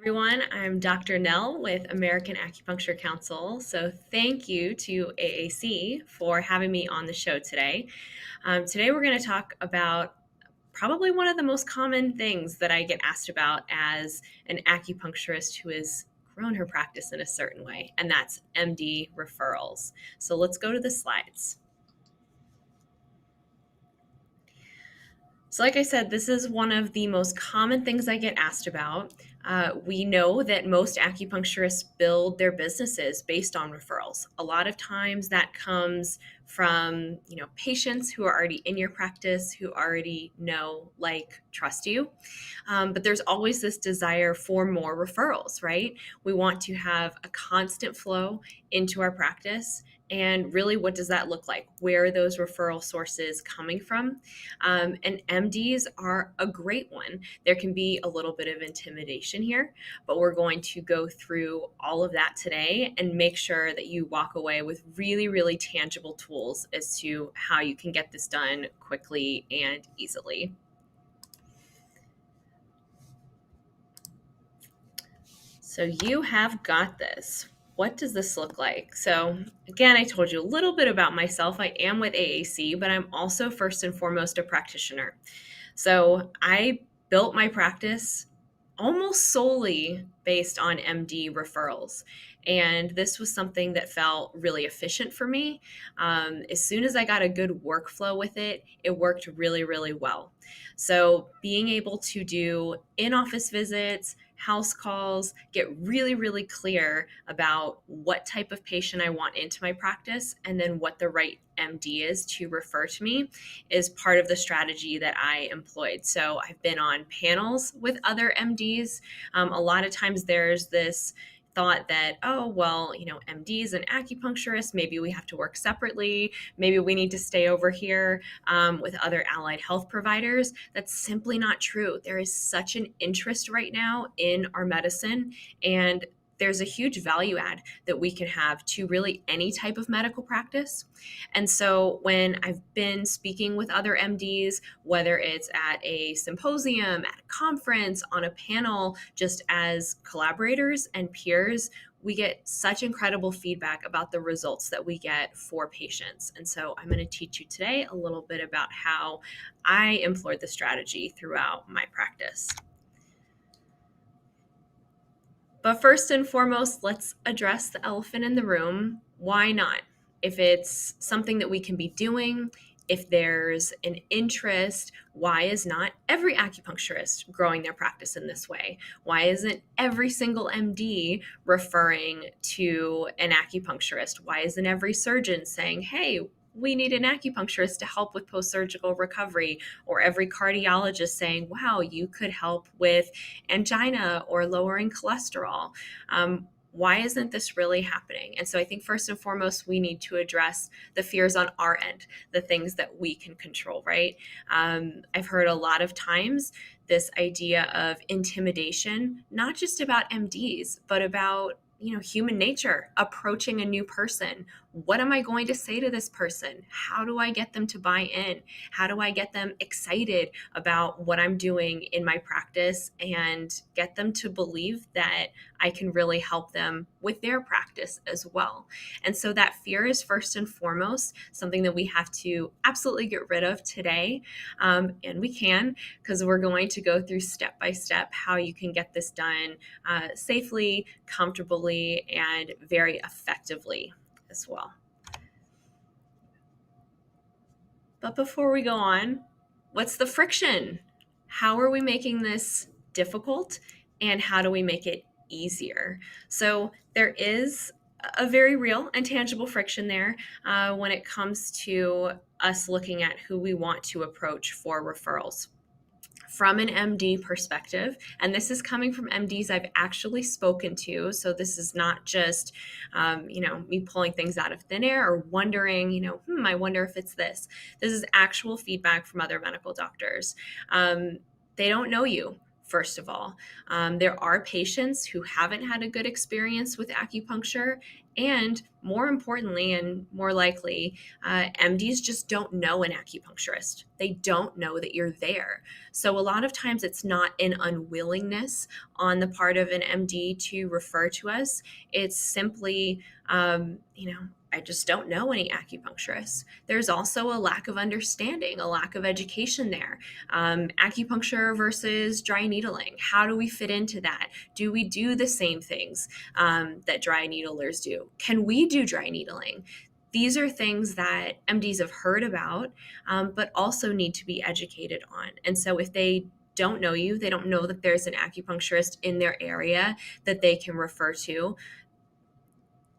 Everyone. I'm Dr. Nell with American Acupuncture Council. So, thank you to AAC for having me on the show today. Today, we're going to talk about probably one of the most common things that I get asked about as an acupuncturist who has grown her practice in a certain way, and that's MD referrals. So, let's go to the slides. So, like I said, this is one of the most common things I get asked about. We know that most acupuncturists build their businesses based on referrals. A lot of times that comes from, patients who are already in your practice, who already know, like, trust you. But there's always this desire for more referrals, right? We want to have a constant flow into our practice. And really, what does that look like? Where are those referral sources coming from? And MDs are a great one. There can be a little bit of intimidation here, but we're going to go through all of that today and make sure that you walk away with really, really tangible tools as to how you can get this done quickly and easily. So you have got this. What does this look like? So, again, I told you a little bit about myself. I am with AAC, but I'm also first and foremost a practitioner. So, I built my practice almost solely based on MD referrals. And this was something that felt really efficient for me. As soon as I got a good workflow with it, it worked really, really well. So, being able to do in office visits, house calls, get really, really clear about what type of patient I want into my practice, and then what the right MD is to refer to me is part of the strategy that I employed. So I've been on panels with other MDs. A lot of times there's this thought that, oh, well, MDs and acupuncturists, maybe we have to work separately. Maybe we need to stay over here with other allied health providers. That's simply not true. There is such an interest right now in our medicine, and there's a huge value add that we can have to really any type of medical practice. And so when I've been speaking with other MDs, whether it's at a symposium, at a conference, on a panel, just as collaborators and peers, we get such incredible feedback about the results that we get for patients. And so I'm going to teach you today a little bit about how I employed the strategy throughout my practice. But first and foremost, let's address the elephant in the room. Why not? If it's something that we can be doing, if there's an interest, why is not every acupuncturist growing their practice in this way? Why isn't every single MD referring to an acupuncturist? Why isn't every surgeon saying, hey, we need an acupuncturist to help with post-surgical recovery, or every cardiologist saying, wow, you could help with angina or lowering cholesterol? Why isn't this really happening? And so I think first and foremost, we need to address the fears on our end, the things that we can control, right? I've heard a lot of times this idea of intimidation, not just about MDs, but about human nature, approaching a new person. What am I going to say to this person? How do I get them to buy in? How do I get them excited about what I'm doing in my practice and get them to believe that I can really help them with their practice as well? And so that fear is first and foremost something that we have to absolutely get rid of today. And we can, because we're going to go through step by step how you can get this done safely, comfortably, and very effectively as well. But before we go on, what's the friction? How are we making this difficult, and how do we make it easier? So there is a very real and tangible friction there when it comes to us looking at who we want to approach for referrals. From an MD perspective, and this is coming from MDs I've actually spoken to, so this is not just, me pulling things out of thin air or wondering, I wonder if it's this. This is actual feedback from other medical doctors. They don't know you first of all. There are patients who haven't had a good experience with acupuncture, and more importantly and more likely, MDs just don't know an acupuncturist. They don't know that you're there. So a lot of times it's not an unwillingness on the part of an MD to refer to us. It's simply, I just don't know any acupuncturists. There's also a lack of understanding, a lack of education there. Acupuncture versus dry needling. How do we fit into that? Do we do the same things that dry needlers do? Can we do dry needling? These are things that MDs have heard about, but also need to be educated on. And so if they don't know you, they don't know that there's an acupuncturist in their area that they can refer to,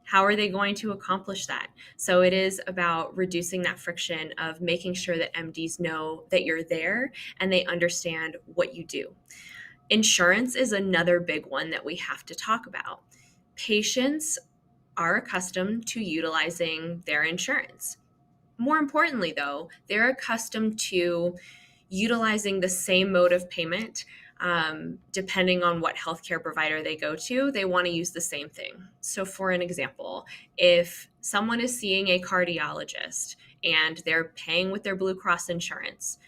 how are they going to accomplish that? So it is about reducing that friction of making sure that MDs know that you're there and they understand what you do. Insurance is another big one that we have to talk about. Patients are accustomed to utilizing their insurance. More importantly, though, they're accustomed to utilizing the same mode of payment. Depending on what healthcare provider they go to, they want to use the same thing. So, for an example, if someone is seeing a cardiologist and they're paying with their Blue Cross insurance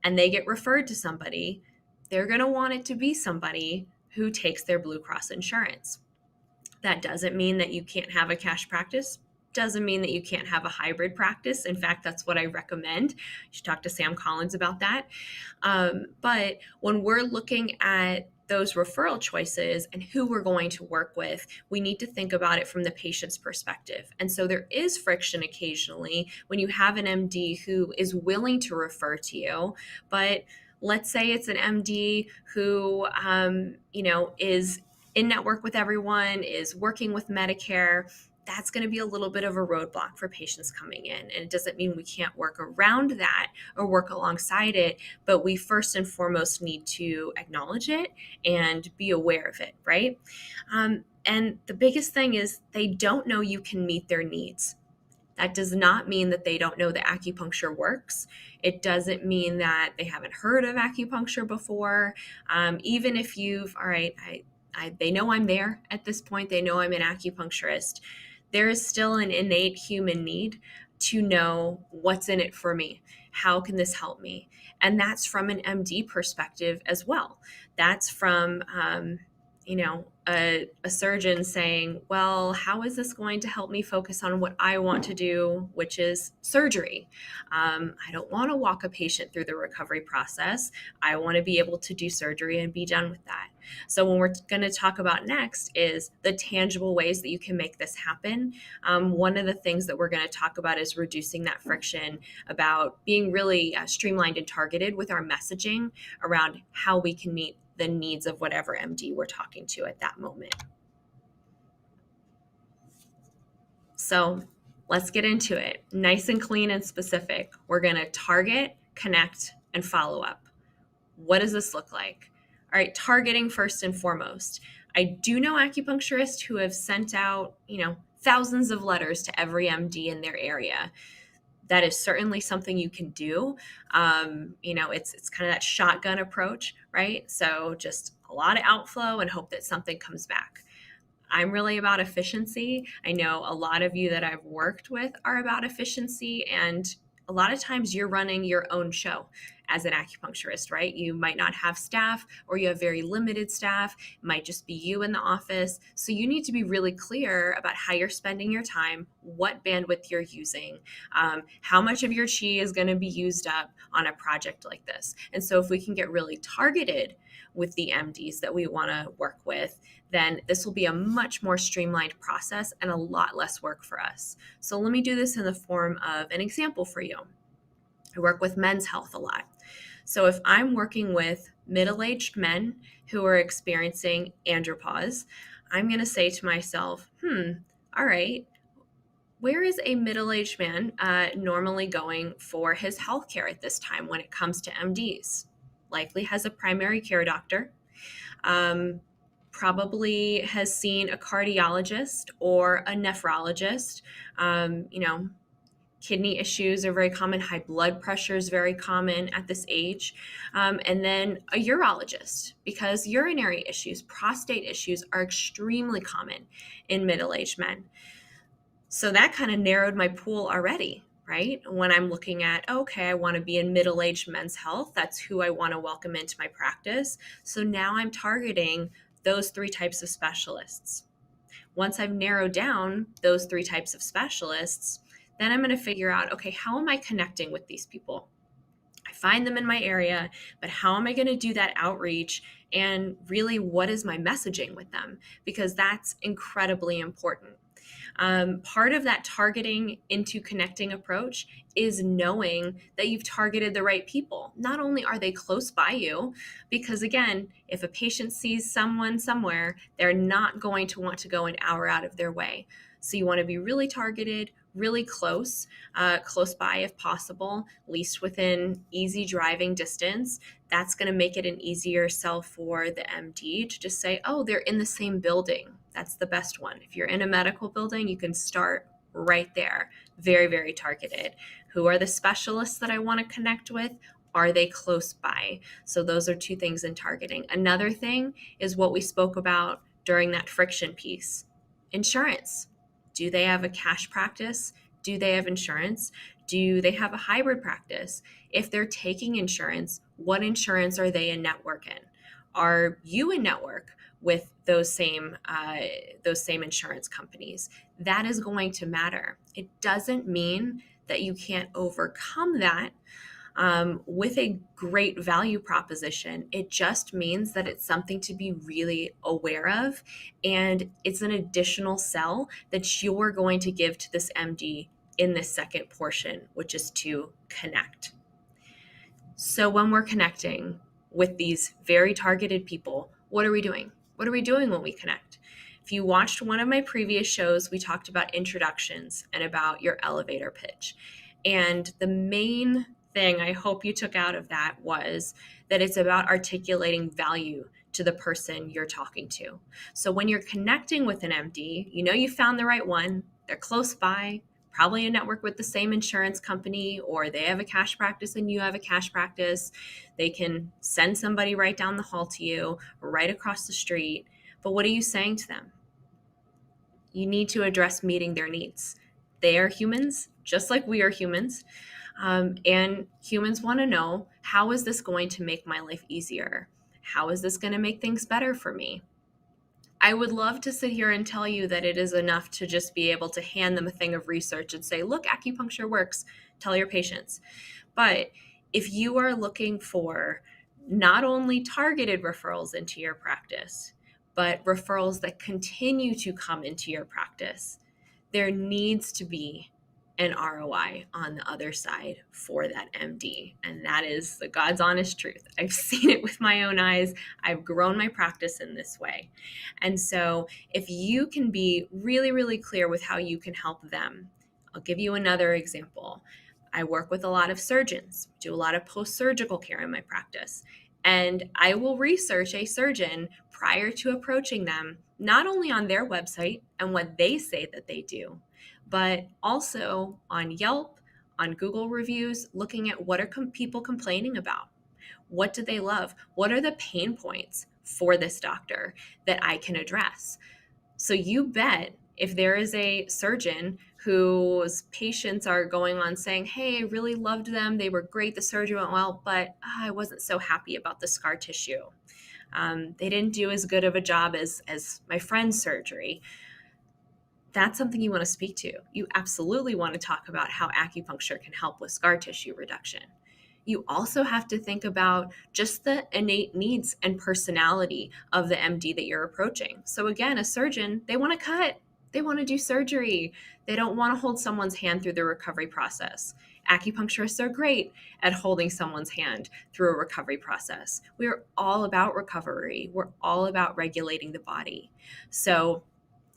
and they get referred to somebody, they're going to want it to be somebody who takes their Blue Cross insurance. That doesn't mean that you can't have a cash practice. Doesn't mean that you can't have a hybrid practice. In fact, that's what I recommend. You should talk to Sam Collins about that. But when we're looking at those referral choices and who we're going to work with, we need to think about it from the patient's perspective. And so there is friction occasionally when you have an MD who is willing to refer to you, but let's say it's an MD who, is in network with everyone, is working with Medicare. That's going to be a little bit of a roadblock for patients coming in. And it doesn't mean we can't work around that or work alongside it, but we first and foremost need to acknowledge it and be aware of it, right? And the biggest thing is they don't know you can meet their needs. That does not mean that they don't know that acupuncture works. It doesn't mean that they haven't heard of acupuncture before. Even if they know I'm there at this point, they know I'm an acupuncturist. There is still an innate human need to know what's in it for me. How can this help me? And that's from an MD perspective as well. That's from, a surgeon saying, well, how is this going to help me focus on what I want to do, which is surgery? I don't want to walk a patient through the recovery process. I want to be able to do surgery and be done with that. So when we're going to talk about next is the tangible ways that you can make this happen. One of the things that we're going to talk about is reducing that friction, about being really streamlined and targeted with our messaging around how we can meet the needs of whatever MD we're talking to at that moment. So let's get into it. Nice and clean and specific. We're going to target, connect, and follow up. What does this look like? All right, targeting first and foremost. I do know acupuncturists who have sent out, thousands of letters to every MD in their area. That is certainly something you can do. It's kind of that shotgun approach, right? So just a lot of outflow and hope that something comes back. I'm really about efficiency. I know a lot of you that I've worked with are about efficiency, and a lot of times you're running your own show as an acupuncturist, right? You might not have staff, or you have very limited staff. It might just be you in the office. So you need to be really clear about how you're spending your time, what bandwidth you're using, how much of your chi is going to be used up on a project like this. And so if we can get really targeted with the MDs that we want to work with, then this will be a much more streamlined process and a lot less work for us. So let me do this in the form of an example for you. I work with men's health a lot. So if I'm working with middle-aged men who are experiencing andropause, I'm going to say to myself, all right, where is a middle-aged man normally going for his healthcare at this time when it comes to MDs? Likely has a primary care doctor, probably has seen a cardiologist or a nephrologist, Kidney issues are very common. High blood pressure is very common at this age. And then a urologist, because urinary issues, prostate issues are extremely common in middle-aged men. So that kind of narrowed my pool already, right? When I'm looking at, okay, I want to be in middle-aged men's health. That's who I want to welcome into my practice. So now I'm targeting those three types of specialists. Once I've narrowed down those three types of specialists, then I'm going to figure out, okay, how am I connecting with these people? I find them in my area, but how am I going to do that outreach? And really, what is my messaging with them? Because that's incredibly important. Part of that targeting into connecting approach is knowing that you've targeted the right people. Not only are they close by you, because again, if a patient sees someone somewhere, they're not going to want to go an hour out of their way. So you want to be really targeted, really close by if possible, at least within easy driving distance. That's going to make it an easier sell for the MD to just say, oh, they're in the same building. That's the best one. If you're in a medical building, you can start right there. Very, very targeted. Who are the specialists that I want to connect with? Are they close by? So those are two things in targeting. Another thing is what we spoke about during that friction piece. Insurance. Do they have a cash practice? Do they have insurance? Do they have a hybrid practice? If they're taking insurance, what insurance are they in network in? Are you in network with those same insurance companies? That is going to matter. It doesn't mean that you can't overcome that with a great value proposition. It just means that it's something to be really aware of, and it's an additional sell that you're going to give to this MD in this second portion, which is to connect. So when we're connecting with these very targeted people, what are we doing? What are we doing when we connect? If you watched one of my previous shows, we talked about introductions and about your elevator pitch. And the main thing I hope you took out of that was that it's about articulating value to the person you're talking to. So when you're connecting with an MD, you know you found the right one, they're close by, probably a network with the same insurance company, or they have a cash practice and you have a cash practice. They can send somebody right down the hall to you or right across the street. But what are you saying to them? You need to address meeting their needs. They are humans, just like we are humans. And humans want to know, how is this going to make my life easier? How is this going to make things better for me? I would love to sit here and tell you that it is enough to just be able to hand them a thing of research and say, look, acupuncture works, tell your patients. But if you are looking for not only targeted referrals into your practice, but referrals that continue to come into your practice, there needs to be an ROI on the other side for that MD. And that is the God's honest truth. I've seen it with my own eyes. I've grown my practice in this way. And so if you can be really, really clear with how you can help them, I'll give you another example. I work with a lot of surgeons, do a lot of post-surgical care in my practice. And I will research a surgeon prior to approaching them, not only on their website and what they say that they do, but also on Yelp, on Google reviews, looking at what are people complaining about. What do they love? What are the pain points for this doctor that I can address? So you bet if there is a surgeon whose patients are going on saying, hey, I really loved them, they were great, the surgery went well, but I wasn't so happy about the scar tissue. They didn't do as good of a job as my friend's surgery. That's something you want to speak to. You absolutely want to talk about how acupuncture can help with scar tissue reduction. You also have to think about just the innate needs and personality of the MD that you're approaching. So again, a surgeon, they want to cut, they want to do surgery. They don't want to hold someone's hand through the recovery process. Acupuncturists are great at holding someone's hand through a recovery process. We're all about recovery. We're all about regulating the body. So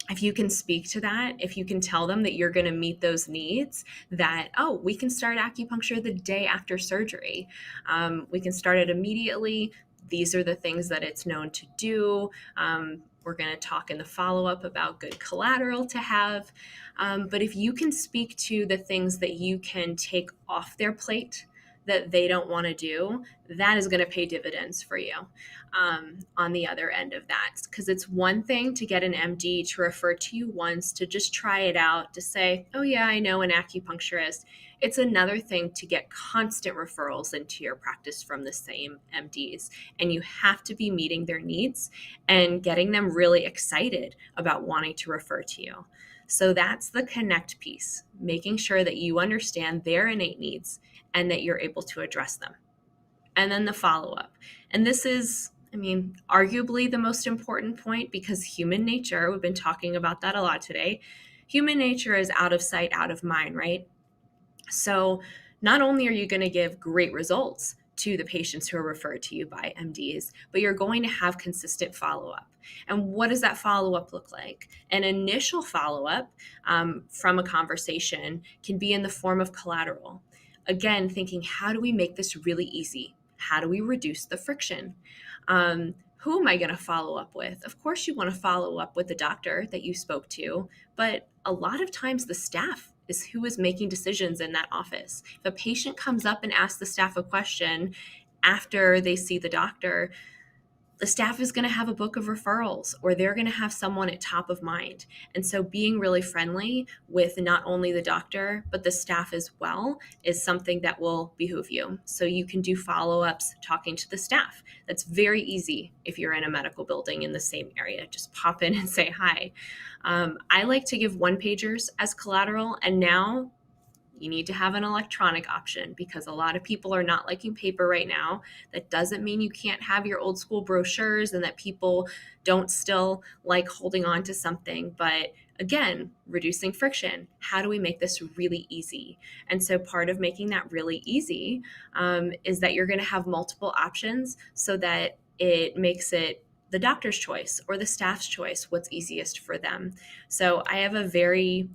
if you can speak to that, if you can tell them that you're going to meet those needs, that, oh, we can start acupuncture the day after surgery. We can start it immediately. These are the things that it's known to do. We're going to talk in the follow-up about good collateral to have. But if you can speak to the things that you can take off their plate that they don't want to do, that is going to pay dividends for you on the other end of that. Because it's one thing to get an MD to refer to you once, to just try it out, to say, oh yeah, I know an acupuncturist. It's another thing to get constant referrals into your practice from the same MDs. And you have to be meeting their needs and getting them really excited about wanting to refer to you. So that's the connect piece, making sure that you understand their innate needs and that you're able to address them. And then the follow-up. And this is, arguably the most important point, because human nature, we've been talking about that a lot today. Human nature is out of sight, out of mind, right? So not only are you going to give great results to the patients who are referred to you by MDs, but you're going to have consistent follow-up. And what does that follow-up look like? An initial follow-up from a conversation can be in the form of collateral. Again, thinking, how do we make this really easy? How do we reduce the friction? Who am I going to follow up with? Of course, you want to follow up with the doctor that you spoke to, but a lot of times the staff is who is making decisions in that office. If a patient comes up and asks the staff a question after they see the doctor, the staff is going to have a book of referrals, or they're going to have someone at top of mind. And so being really friendly with not only the doctor, but the staff as well is something that will behoove you. So you can do follow-ups talking to the staff. That's very easy if you're in a medical building in the same area. Just pop in and say hi. I like to give one-pagers as collateral, and now you need to have an electronic option, because a lot of people are not liking paper right now. That doesn't mean you can't have your old school brochures and that people don't still like holding on to something. But again, reducing friction. How do we make this really easy? And so part of making that really easy is that you're going to have multiple options, so that it makes it the doctor's choice or the staff's choice, what's easiest for them. So I have a very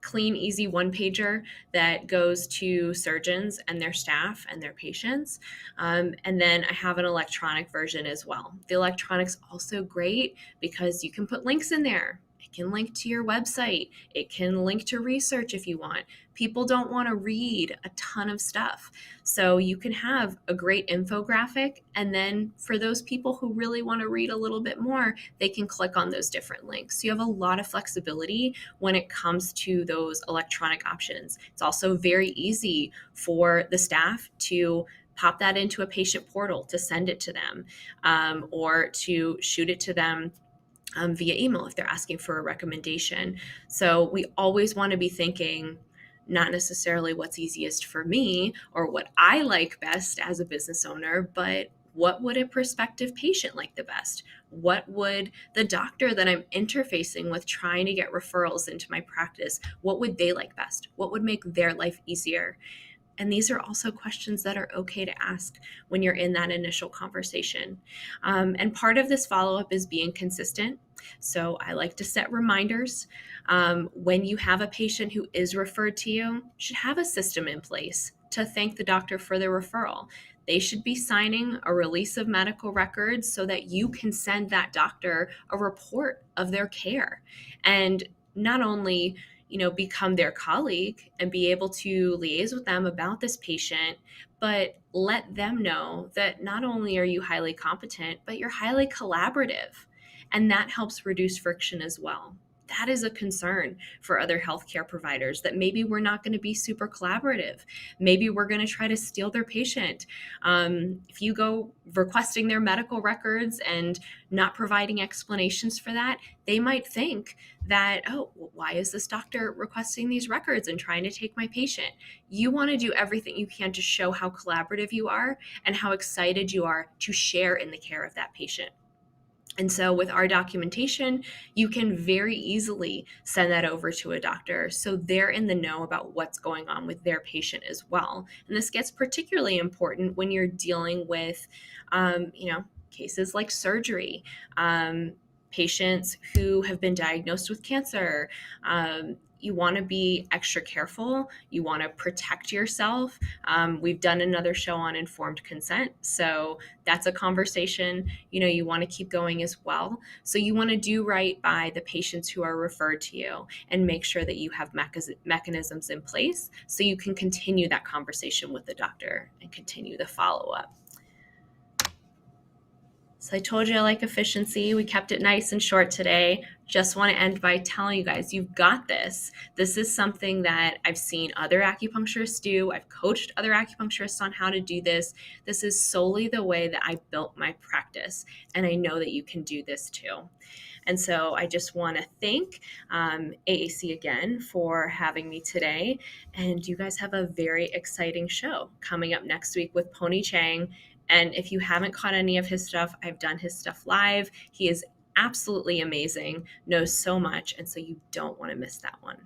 clean, easy one-pager that goes to surgeons and their staff and their patients. And then I have an electronic version as well. The electronic's also great because you can put links in there. It can link to your website. It can link to research if you want. People don't want to read a ton of stuff. So you can have a great infographic, and then for those people who really want to read a little bit more, they can click on those different links. So you have a lot of flexibility when it comes to those electronic options. It's also very easy for the staff to pop that into a patient portal, to send it to them, or to shoot it to them via email if they're asking for a recommendation. So we always want to be thinking not necessarily what's easiest for me or what I like best as a business owner, but what would a prospective patient like the best? What would the doctor that I'm interfacing with trying to get referrals into my practice, what would they like best? What would make their life easier? And these are also questions that are okay to ask when you're in that initial conversation. And part of this follow-up is being consistent. So I like to set reminders. When you have a patient who is referred to you, you should have a system in place to thank the doctor for the referral. They should be signing a release of medical records so that you can send that doctor a report of their care. And not only become their colleague and be able to liaise with them about this patient, but let them know that not only are you highly competent, but you're highly collaborative. And that helps reduce friction as well. That is a concern for other healthcare providers, that maybe we're not going to be super collaborative. Maybe we're going to try to steal their patient. If you go requesting their medical records and not providing explanations for that, they might think that, oh, well, why is this doctor requesting these records and trying to take my patient? You want to do everything you can to show how collaborative you are and how excited you are to share in the care of that patient. And so with our documentation, you can very easily send that over to a doctor so they're in the know about what's going on with their patient as well. And this gets particularly important when you're dealing with, cases like surgery, patients who have been diagnosed with cancer, you want to be extra careful. You want to protect yourself. We've done another show on informed consent. So that's a conversation, you want to keep going as well. So you want to do right by the patients who are referred to you and make sure that you have mechanisms in place so you can continue that conversation with the doctor and continue the follow-up. So I told you I like efficiency. We kept it nice and short today. Just want to end by telling you guys, you've got this. This is something that I've seen other acupuncturists do. I've coached other acupuncturists on how to do this. This is solely the way that I built my practice. And I know that you can do this too. And so I just want to thank AAC again for having me today. And you guys have a very exciting show coming up next week with Pony Chang. And if you haven't caught any of his stuff, I've done his stuff live. He is absolutely amazing, knows so much. And so you don't want to miss that one.